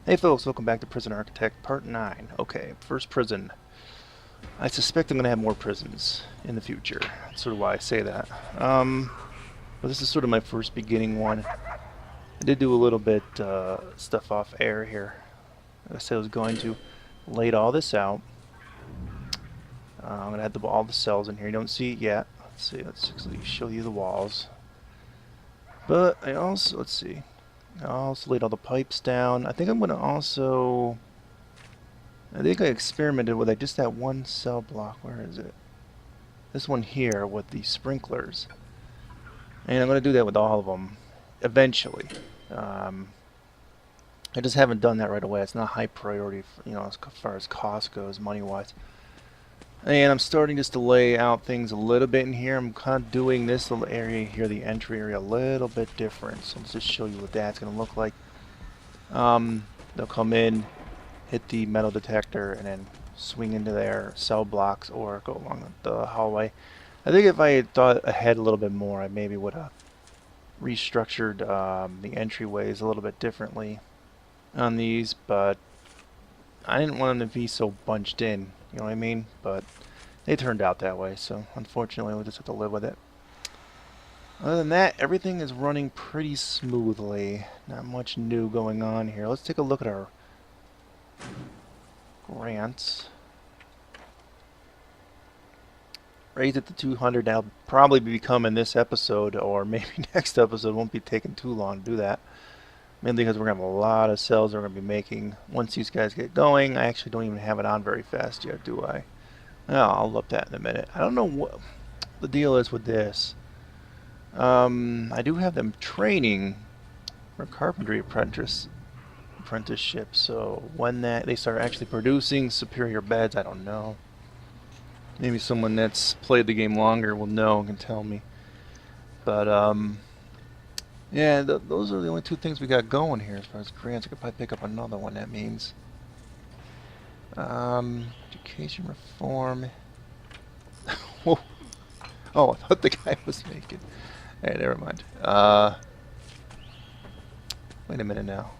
Hey folks, welcome back to Prison Architect Part 9. Okay, first prison. I suspect I'm going to have more prisons in the future. That's sort of why I say that. But this is sort of my first beginning one. I did do a little bit stuff off air here. I said I was going to lay all this out. I'm going to have all the cells in here. You don't see it yet. Let's see, let's actually show you the walls. But I also, let's see. I also laid all the pipes down. I think I'm going to also... I think I experimented with just that one cell block. Where is it? This one here with the sprinklers. And I'm going to do that with all of them eventually. I just haven't done that right away. It's not high priority, for, as far as cost goes, money-wise. And I'm starting just to lay out things a little bit in here. I'm kind of doing this little area here, the entry area, a little bit different. So let's just show you what that's going to look like. They'll come in, hit the metal detector, and then swing into their cell blocks or go along the hallway. I think if I had thought ahead a little bit more, I maybe would have restructured the entryways a little bit differently on these, but I didn't want them to be so bunched in, you know what I mean? But they turned out that way, so unfortunately we'll just have to live with it. Other than that, everything is running pretty smoothly. Not much new going on here. Let's take a look at our grants. Raise it to 200. That'll probably be coming this episode, or maybe next episode. Won't be taking too long to do that. Mainly because we're going to have a lot of cells we're going to be making. Once these guys get going, I actually don't even have it on very fast yet, do I? Oh, I'll look at that in a minute. I don't know what the deal is with this. I do have them training for carpentry apprenticeship, so when they start actually producing superior beds, I don't know. Maybe someone that's played the game longer will know and can tell me. But yeah, those are the only two things we got going here as far as grants. I could probably pick up another one. That means education reform. Whoa. Oh, I thought the guy was making. Hey, never mind. Wait a minute now.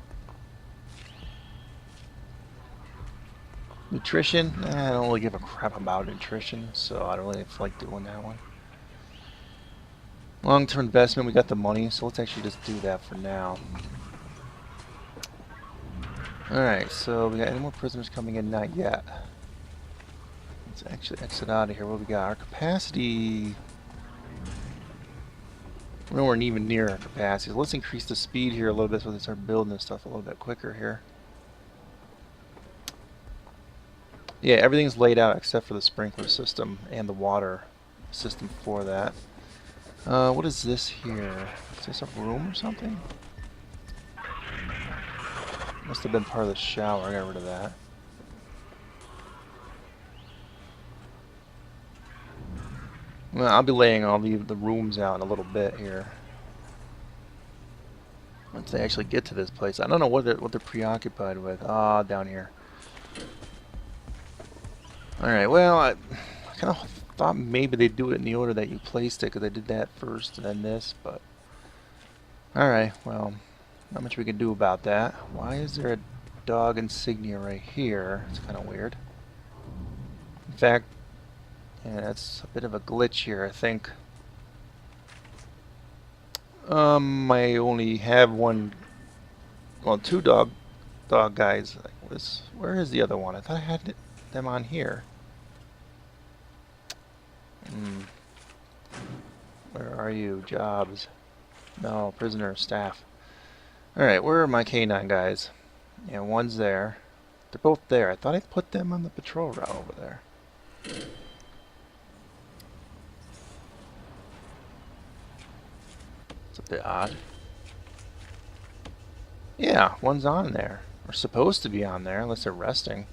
Nutrition? I don't really give a crap about nutrition, so I don't really feel like doing that one. Long-term investment, we got the money, so let's actually just do that for now. Alright, so we got any more prisoners coming in? Not yet. Let's actually exit out of here. What we got? Our capacity... We're nowhere even near our capacity. So let's increase the speed here a little bit so we start building this stuff a little bit quicker here. Yeah, everything's laid out except for the sprinkler system and the water system for that. What is this here? Is this a room or something? Must have been part of the shower. I got rid of that. Well, I'll be laying all the rooms out in a little bit here. Once they actually get to this place. I don't know what they're preoccupied with. Ah, down here. Alright, well, I kind of thought maybe they'd do it in the order that you placed it, because they did that first and then this, but... Alright, well, not much we can do about that. Why is there a dog insignia right here? It's kind of weird. In fact, yeah, that's a bit of a glitch here, I think. I only have one... Well, two dog guys. Where is the other one? I thought I had them on here. Where are you? Jobs. No, prisoner, staff. Alright, where are my K9 guys? Yeah, one's there. They're both there. I thought I put them on the patrol route over there. It's a bit odd. Yeah, one's on there. Or supposed to be on there, unless they're resting.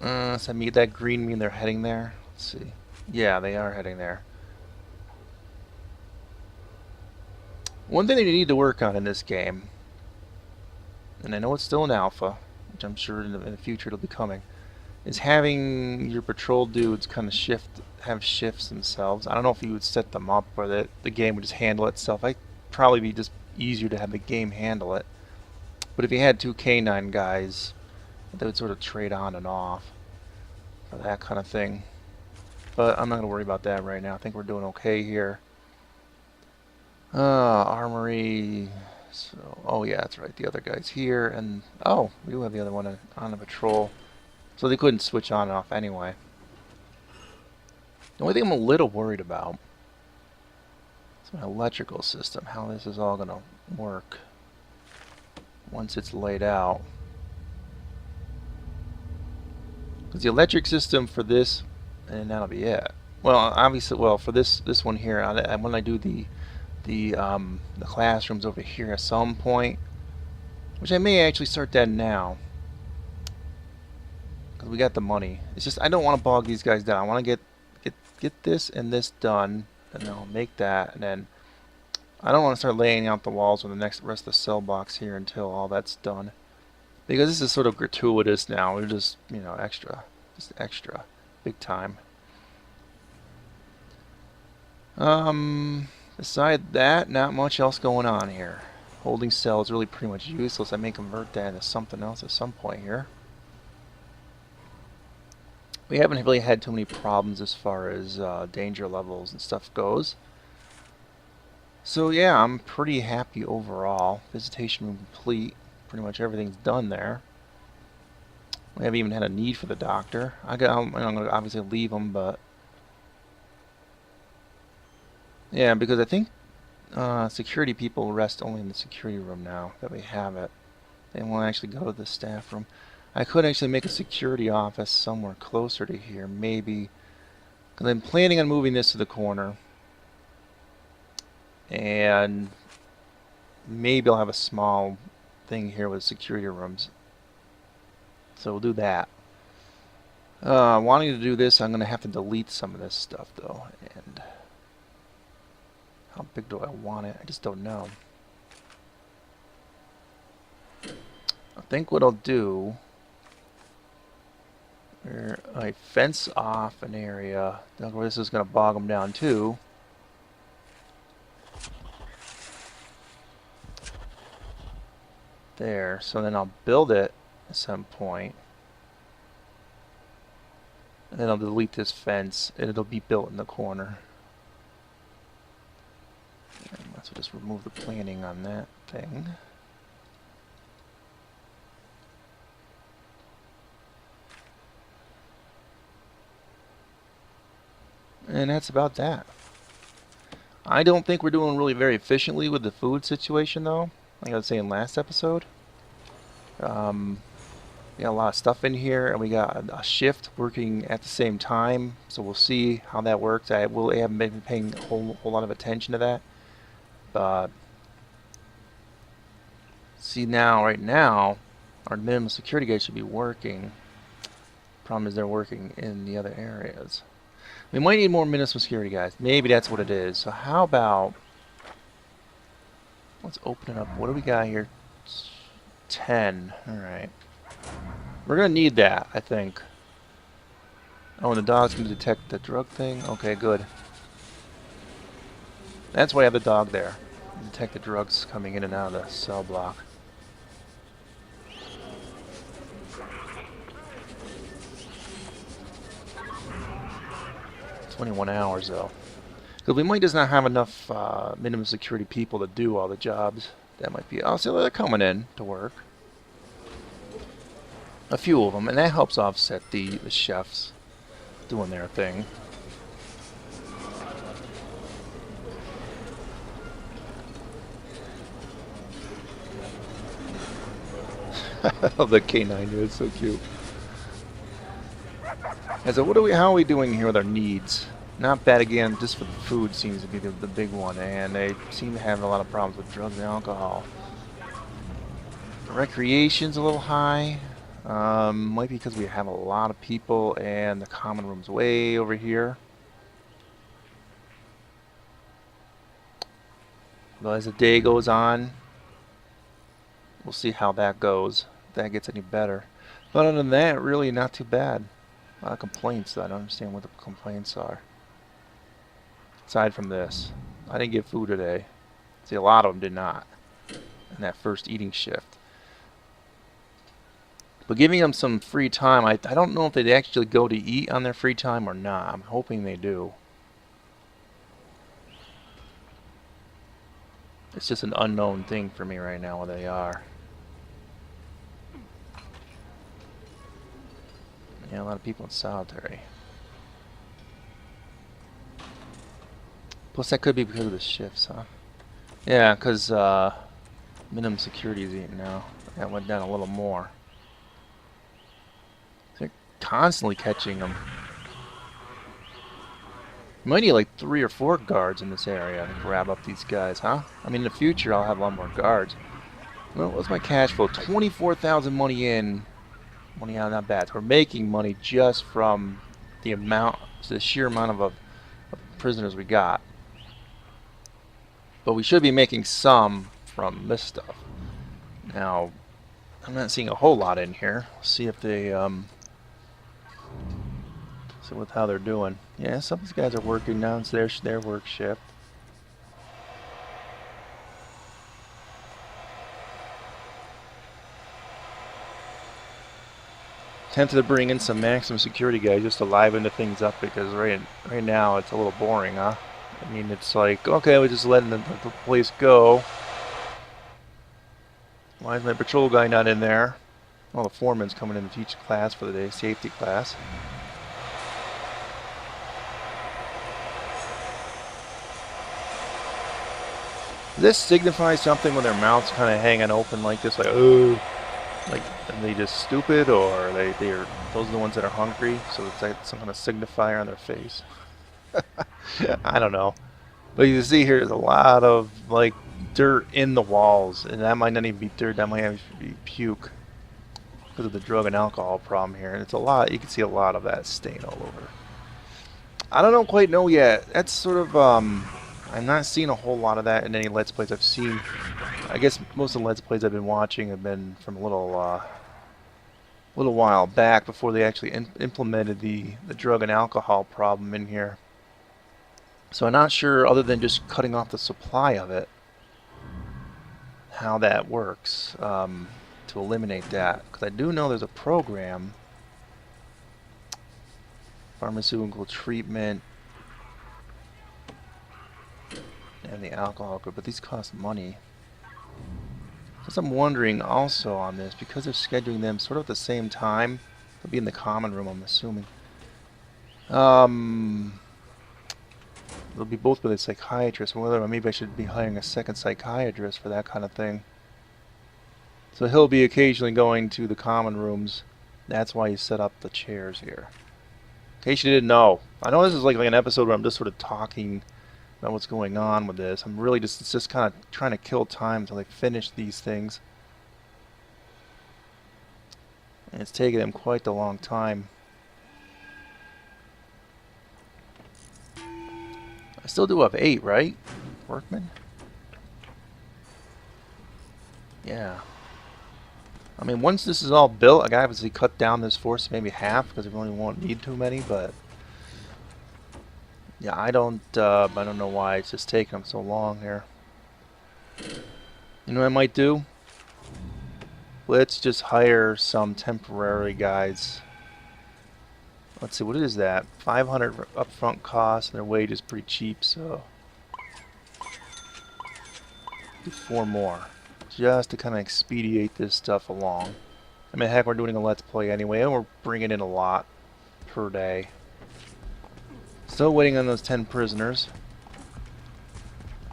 Does that green mean they're heading there? Let's see. Yeah, they are heading there. One thing that you need to work on in this game, and I know it's still an alpha, which I'm sure in the future it'll be coming, is having your patrol dudes kind of have shifts themselves. I don't know if you would set them up or that the game would just handle itself. I probably be just easier to have the game handle it. But if you had two canine guys, they would sort of trade on and off for that kind of thing. But I'm not going to worry about that right now. I think we're doing okay here. Armory. So, oh yeah, that's right. The other guy's here, and oh, we do have the other one on a patrol. So they couldn't switch on and off anyway. The only thing I'm a little worried about is my electrical system. How this is all going to work once it's laid out. Because the electric system for this, and that'll be it. Well, obviously, well for this one here, when I do the classrooms over here at some point, which I may actually start that now, because we got the money. It's just I don't want to bog these guys down. I want to get this and this done, and then I'll make that, and then I don't want to start laying out the walls with the rest of the cell blocks here until all that's done, because this is sort of gratuitous now. We're just, you know, just extra, big time. Beside that, not much else going on here. Holding cell is really pretty much useless. I may convert that into something else at some point here. We haven't really had too many problems as far as danger levels and stuff goes. So yeah, I'm pretty happy overall. Visitation room complete. Pretty much everything's done there. We haven't even had a need for the doctor. I'm going to obviously leave him, but yeah, because I think security people rest only in the security room now that we have it. They won't actually go to the staff room. I could actually make a security office somewhere closer to here, maybe, because I'm planning on moving this to the corner, and maybe I'll have a small thing here with security rooms. So we'll do that. Wanting to do this, I'm going to have to delete some of this stuff though, and how big do I want it? I just don't know. I think what I'll do, I fence off an area. This is going to bog them down too. There. So then I'll build it at some point. And then I'll delete this fence, and it'll be built in the corner. And let's just remove the planning on that thing. And that's about that. I don't think we're doing really very efficiently with the food situation though, like I was saying last episode. We got a lot of stuff in here, and we got a shift working at the same time, so we'll see how that works. I haven't been paying a whole lot of attention to that. But see now, right now, our minimum security guys should be working. Problem is they're working in the other areas. We might need more minimum security guys. Maybe that's what it is. So how about, let's open it up. What do we got here? 10. Alright. We're going to need that, I think. Oh, and the dog's going to detect the drug thing? Okay, good. That's why I have the dog there. Detect the drugs coming in and out of the cell block. 21 hours though. Because we might just not have enough minimum security people to do all the jobs. That might be... Oh, so they're coming in to work. A few of them, and that helps offset the chefs doing their thing. The canine here is so cute. And so how are we doing here with our needs? Not bad again, just for the food seems to be the big one, and they seem to have a lot of problems with drugs and alcohol. Recreation's a little high. Might be because we have a lot of people and the common room's way over here. But as the day goes on, we'll see how that goes, if that gets any better. But other than that, really not too bad. A lot of complaints, though. I don't understand what the complaints are. Aside from this, I didn't get food today. See, a lot of them did not in that first eating shift. But giving them some free time, I don't know if they'd actually go to eat on their free time or not. I'm hoping they do. It's just an unknown thing for me right now where they are. Yeah, a lot of people in solitary. Plus that could be because of the shifts, huh? Yeah, because minimum security is eating now. That went down a little more. They're constantly catching them. You might need like 3 or 4 guards in this area to grab up these guys, huh? I mean, in the future, I'll have a lot more guards. Well, what's my cash flow? 24,000 money in, money out, not bad. So we're making money just from the amount, the sheer amount of prisoners we got. But we should be making some from this stuff. Now, I'm not seeing a whole lot in here. Let's see if they, see with how they're doing. Yeah, some of these guys are working now. It's their work shift. Tempted to bring in some maximum security guys just to liven things up because right now it's a little boring, huh? I mean, it's like, okay, we're just letting the place go. Why is my patrol guy not in there? Well, the foreman's coming in to teach class for the day, safety class. Does this signify something when their mouths kind of hanging open like this, like, oh, like, are they just stupid, or are they're those are the ones that are hungry, so it's like some kind of signifier on their face? I don't know. But you see here, there's a lot of, like, dirt in the walls, and that might not even be dirt, that might actually be puke because of the drug and alcohol problem here. And it's a lot, you can see a lot of that stain all over. I don't quite know yet. That's sort of, I'm not seeing a whole lot of that in any Let's Plays I've seen. I guess most of the Let's Plays I've been watching have been from a little while back before they actually implemented the drug and alcohol problem in here. So I'm not sure, other than just cutting off the supply of it, how that works to eliminate that. Because I do know there's a program, pharmaceutical treatment, and the alcohol group, but these cost money. So I'm wondering also on this, because they're scheduling them sort of at the same time, they'll be in the common room, I'm assuming. They'll be both with a psychiatrist, whether maybe I should be hiring a second psychiatrist for that kind of thing. So he'll be occasionally going to the common rooms. That's why he set up the chairs here. In case you didn't know. I know this is like an episode where I'm just sort of talking about what's going on with this. I'm really just, it's just kind of trying to kill time until they finish these things. And it's taken them quite a long time. I still do have 8, right? Workmen? Yeah. I mean, once this is all built, I can obviously cut down this force maybe half because we only won't need too many, but yeah, I don't know why it's just taking them so long here. You know what I might do? Let's just hire some temporary guys. Let's see, what is that? 500 upfront cost, and their wage is pretty cheap, so do 4 more. Just to kind of expedite this stuff along. I mean, heck, we're doing a Let's Play anyway, and we're bringing in a lot per day. Still waiting on those 10 prisoners.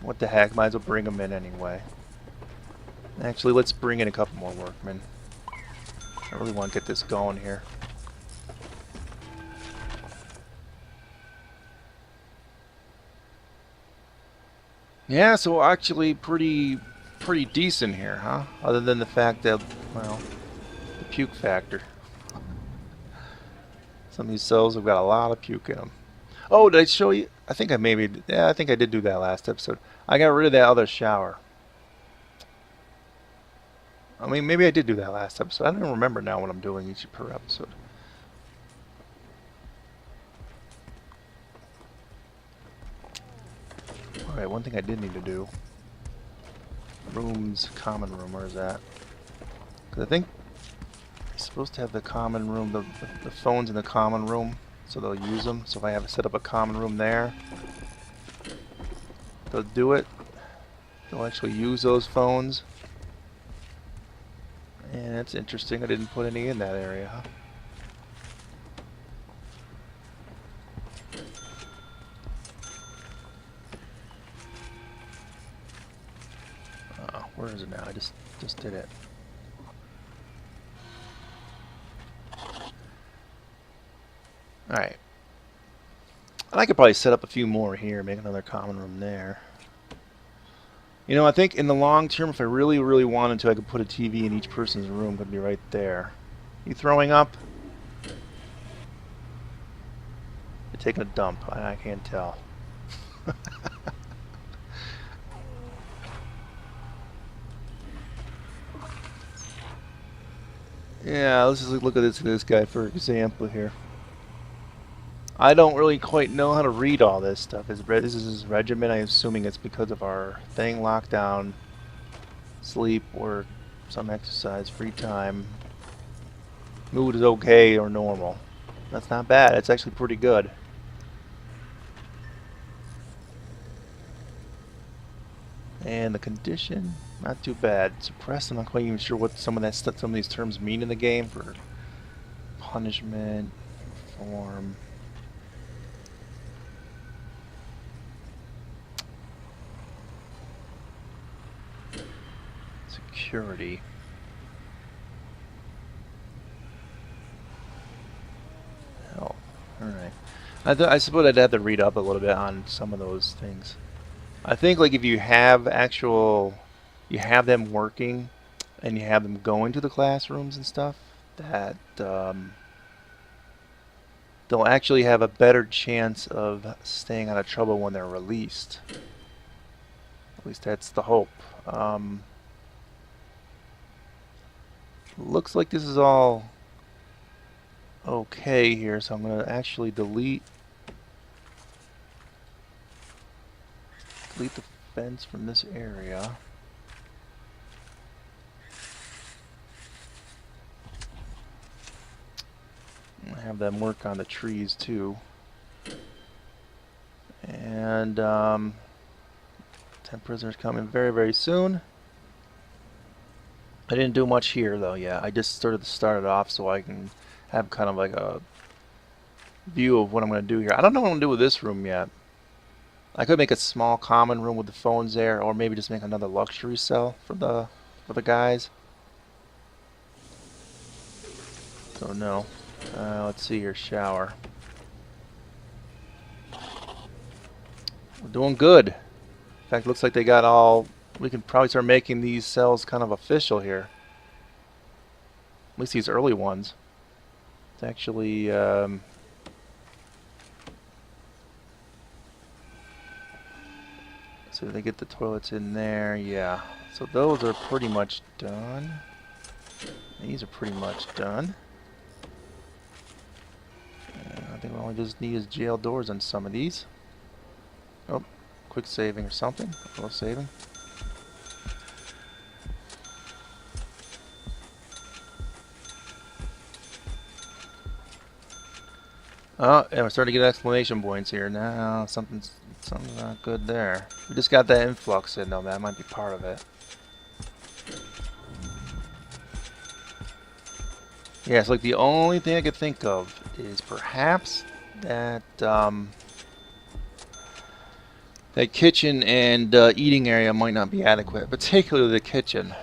What the heck, might as well bring them in anyway. Actually, let's bring in a couple more workmen. I really want to get this going here. Yeah, so actually pretty decent here, huh? Other than the fact that, well, the puke factor. Some of these cells have got a lot of puke in them. Oh, did I show you? I think I did do that last episode. I got rid of that other shower. I mean, maybe I did do that last episode. I don't remember now what I'm doing each per episode. Alright, one thing I did need to do. rooms, common room, where is that? Because I think you're supposed to have the common room, the phones in the common room, so they'll use them. So if I have set up a common room there, they'll do it. They'll actually use those phones. And that's interesting. I didn't put any in that area, huh? Oh, where is it now? I just did it. Alright. And I could probably set up a few more here, make another common room there. You know, I think in the long term, if I really, really wanted to, I could put a TV in each person's room. Could be right there. You throwing up? You're taking a dump. I can't tell. Yeah, let's just look at this guy for example here. I don't really quite know how to read all this stuff. This is his regimen. I'm assuming it's because of our thing, lockdown, sleep, work, some exercise, free time. Mood is okay or normal. That's not bad. It's actually pretty good. And the condition, not too bad. Suppressed, I'm not quite even sure what some of these terms mean in the game for punishment, form. Security. Hell, alright. I suppose I'd have to read up a little bit on some of those things. I think like if you have you have them working and you have them going to the classrooms and stuff, that they'll actually have a better chance of staying out of trouble when they're released. At least that's the hope. Looks like this is all okay here, so I'm going to actually delete the fence from this area. Have them work on the trees too. And 10 prisoners coming very, very soon. I didn't do much here though yet. I just started off so I can have kind of like a view of what I'm going to do here. I don't know what I'm going to do with this room yet. I could make a small common room with the phones there, or maybe just make another luxury cell for the guys. So no. Let's see here, shower. We're doing good. In fact, it looks like they got all. We can probably start making these cells kind of official here. At least these early ones. It's actually. So they get the toilets in there, yeah. So those are pretty much done. These are pretty much done. I think all we just need is jail doors on some of these. Oh, quick saving or something. A little saving. Oh, and we're starting to get exclamation points here. Now something's not good there. We just got that influx in though. That might be part of it. Yeah, it's like the only thing I could think of is perhaps that that kitchen and eating area might not be adequate, particularly the kitchen.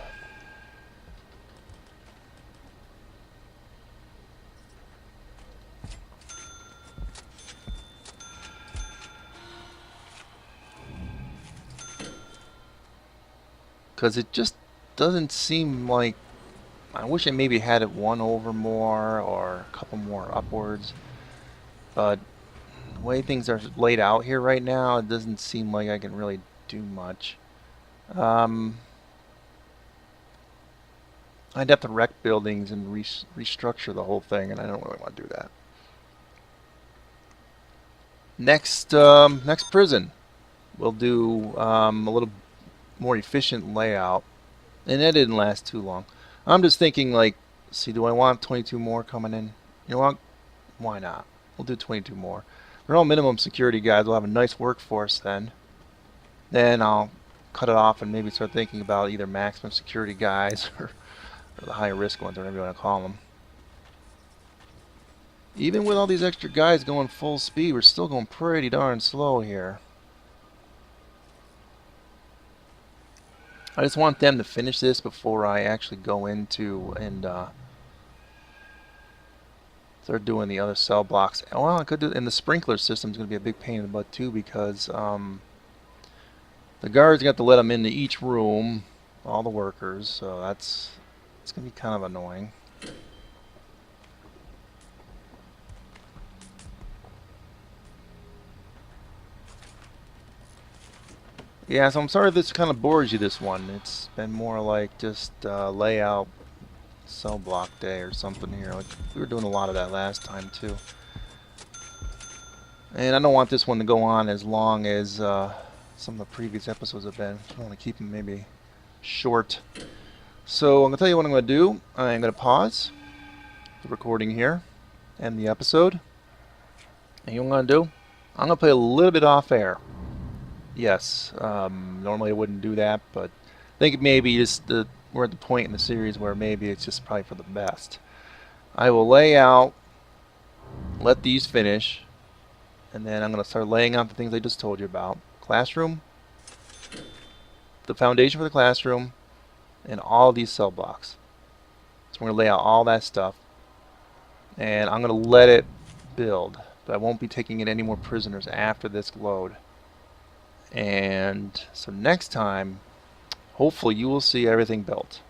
Because it just doesn't seem like... I wish I maybe had it one over more or a couple more upwards. But the way things are laid out here right now, it doesn't seem like I can really do much. I'd have to wreck buildings and restructure the whole thing, and I don't really want to do that. Next prison, we'll do a little more efficient layout, and that didn't last too long. I'm just thinking, like, see, do I want 22 more coming in? You know what? Why not? We'll do 22 more. They're all minimum security guys. We'll have a nice workforce then. Then I'll cut it off and maybe start thinking about either maximum security guys or the high risk ones, or whatever you want to call them. Even with all these extra guys going full speed, we're still going pretty darn slow here. I just want them to finish this before I actually go into and start doing the other cell blocks. Well, I could do, and the sprinkler system is going to be a big pain in the butt too, because the guards got to let them into each room, all the workers, so it's going to be kind of annoying. Yeah, so I'm sorry if this kind of bores you, this one. It's been more like just layout cell block day or something here. Like, we were doing a lot of that last time too. And I don't want this one to go on as long as some of the previous episodes have been. I want to keep them maybe short. So I'm going to tell you what I'm going to do. I'm going to pause the recording here, end the episode. And you know what I'm going to do? I'm going to play a little bit off air. Yes, normally I wouldn't do that, but I think maybe just we're at the point in the series where maybe it's just probably for the best. I will lay out, let these finish, and then I'm going to start laying out the things I just told you about. Classroom, the foundation for the classroom, and all these cell blocks. So we're going to lay out all that stuff, and I'm going to let it build, but I won't be taking in any more prisoners after this load. And so next time, hopefully you will see everything built.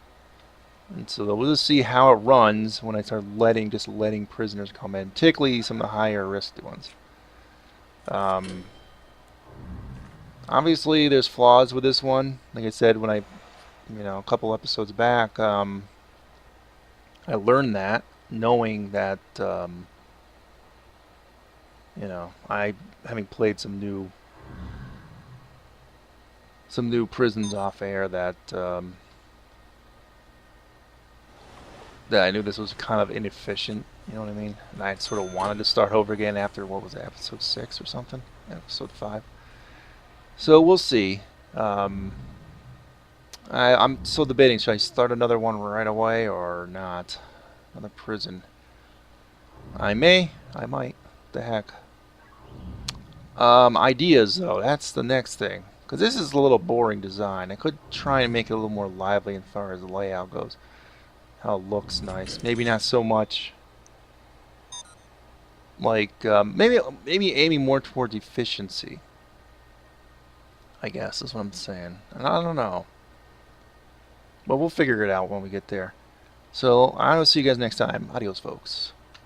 And so we'll just see how it runs when I start letting prisoners come in, particularly some of the higher risk ones. Obviously there's flaws with this one. Like I said, when a couple episodes back, I learned that, knowing that, I, having played some new prisons off air, that that I knew this was kind of inefficient, you know what I mean? And I sort of wanted to start over again after, what was it, episode 6 or something? Episode 5. So we'll see. I'm still debating, should I start another one right away or not? Another prison. I might. What the heck? Ideas, though, that's the next thing. Because this is a little boring design. I could try and make it a little more lively as far as the layout goes. How it looks nice. Maybe not so much like, maybe aiming more towards efficiency, I guess is what I'm saying. And I don't know. But we'll figure it out when we get there. So I will see you guys next time. Adios, folks.